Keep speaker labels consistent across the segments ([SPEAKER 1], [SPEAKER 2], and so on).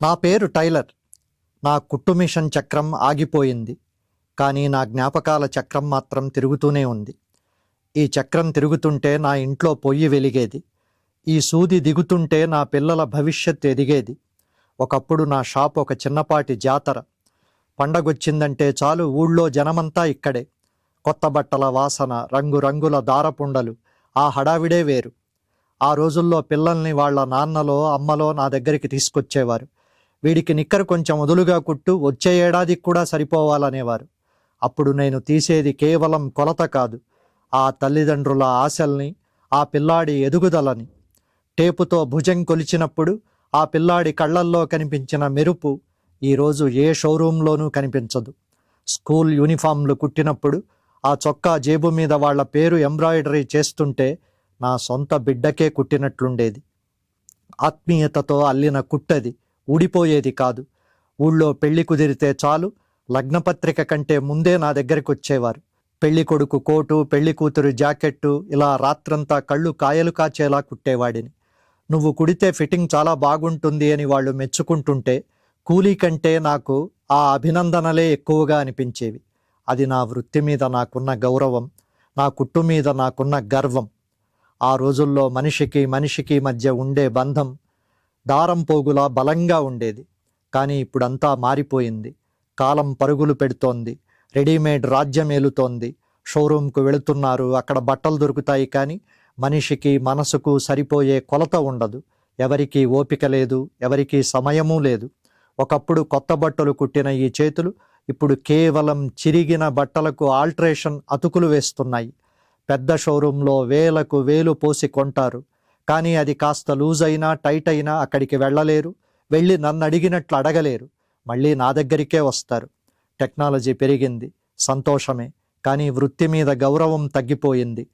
[SPEAKER 1] నా పేరు టైలర్. నా కుట్టు మిషన్ చక్రం ఆగిపోయింది. కానీ నా జ్ఞాపకాల చక్రం మాత్రం తిరుగుతూనే ఉంది. ఈ చక్రం తిరుగుతుంటే నా ఇంట్లో పొయ్యి వెలిగేది. ఈ సూది దిగుతుంటే నా పిల్లల భవిష్యత్తు ఎదిగేది. ఒకప్పుడు నా షాప్ ఒక చిన్నపాటి జాతర. పండగొచ్చిందంటే చాలు ఊళ్ళో జనమంతా ఇక్కడే. కొత్త బట్టల వాసన, రంగురంగుల దారపుండలు, ఆ హడావిడే వేరు. ఆ రోజుల్లో పిల్లల్ని వాళ్ళ నాన్నలో అమ్మలో నా దగ్గరికి తీసుకొచ్చేవారు. వీడికి నిక్కరు కొంచెం వదులుగా కుట్టు, వచ్చే ఏడాదికి కూడా సరిపోవాలనేవారు. అప్పుడు నేను తీసేది కేవలం కొలత కాదు, ఆ తల్లిదండ్రుల ఆశల్ని, ఆ పిల్లాడి ఎదుగుదలని. టేపుతో భుజం కొలిచినప్పుడు ఆ పిల్లాడి కళ్ళల్లో కనిపించిన మెరుపు ఈరోజు ఏ షోరూంలోనూ కనిపించదు. స్కూల్ యూనిఫామ్లు కుట్టినప్పుడు ఆ చొక్కా జేబు మీద వాళ్ళ పేరు ఎంబ్రాయిడరీ చేస్తుంటే నా సొంత బిడ్డకే కుట్టినట్లుండేది. ఆత్మీయతతో అల్లిన కుట్టది, ఊడిపోయేది కాదు. ఊళ్ళో పెళ్లి కుదిరితే చాలు లగ్నపత్రిక కంటే ముందే నా దగ్గరికి వచ్చేవారు. పెళ్లి కొడుకు కోటు, పెళ్లి కూతురు జాకెట్టు, ఇలా రాత్రంతా కళ్ళు కాయలు కాచేలా కుట్టేవాడిని. నువ్వు కుడితే ఫిట్టింగ్ చాలా బాగుంటుంది అని వాళ్ళు మెచ్చుకుంటుంటే కూలీ కంటే నాకు ఆ అభినందనలే ఎక్కువగా అనిపించేవి. అది నా వృత్తి మీద నాకున్న గౌరవం, నా కుట్టు మీద నాకున్న గర్వం. ఆ రోజుల్లో మనిషికి మనిషికి మధ్య ఉండే బంధం దారం పోగులా బలంగా ఉండేది. కానీ ఇప్పుడంతా మారిపోయింది. కాలం పరుగులు పెడుతోంది. రెడీమేడ్ రాజ్యమేలుతోంది. షోరూంకు వెళుతున్నారు, అక్కడ బట్టలు దొరుకుతాయి, కానీ మనిషికి మనసుకు సరిపోయే కొలత ఉండదు. ఎవరికీ ఓపిక లేదు, ఎవరికీ సమయమూ లేదు. ఒకప్పుడు కొత్త బట్టలు కుట్టిన ఈ చేతులు ఇప్పుడు కేవలం చిరిగిన బట్టలకు ఆల్ట్రేషన్ అతుకులు వేస్తున్నాయి. పెద్ద షోరూంలో వేలకు వేలు పోసి కొంటారు, కానీ అది కాస్త లూజ్ అయినా టైట్ అయినా అక్కడికి వెళ్ళలేరు. వెళ్ళి నన్ను అడిగినట్లు అడగలేరు. మళ్ళీ నా దగ్గరికే వస్తారు. టెక్నాలజీ పెరిగింది, సంతోషమే, కానీ వృత్తి మీద గౌరవం తగ్గిపోయింది.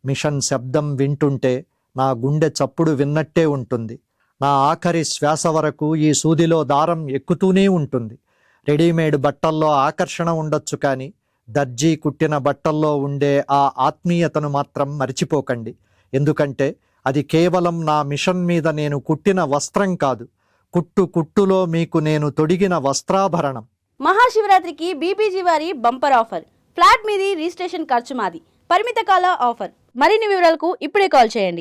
[SPEAKER 1] మిషన్ శబ్దం వింటుంటే నా గుండె చప్పుడు విన్నట్టే ఉంటుంది. నా ఆఖరి శ్వాస వరకు ఈ సూదిలో దారం ఎక్కుతూనే ఉంటుంది. రెడీమేడ్ బట్టల్లో ఆకర్షణ ఉండొచ్చు, కానీ దర్జీ కుట్టిన బట్టల్లో ఉండే ఆ ఆత్మీయతను మాత్రం మర్చిపోకండి. ఎందుకంటే అది కేవలం నా మిషన్ మీద నేను కుట్టిన వస్త్రం కాదు, కుట్టులో మీకు నేను తొడిగిన వస్త్రాభరణం.
[SPEAKER 2] మహాశివరాత్రికి బీపీజీ వారి బంపర్ ఆఫర్. ఫ్లాట్ మీది రిజిస్ట్రేషన్ ఖర్చు మాది. పరిమిత కాల ఆఫర్. మరిన్ని వివరాలకు ఇప్పుడే కాల్ చేయండి.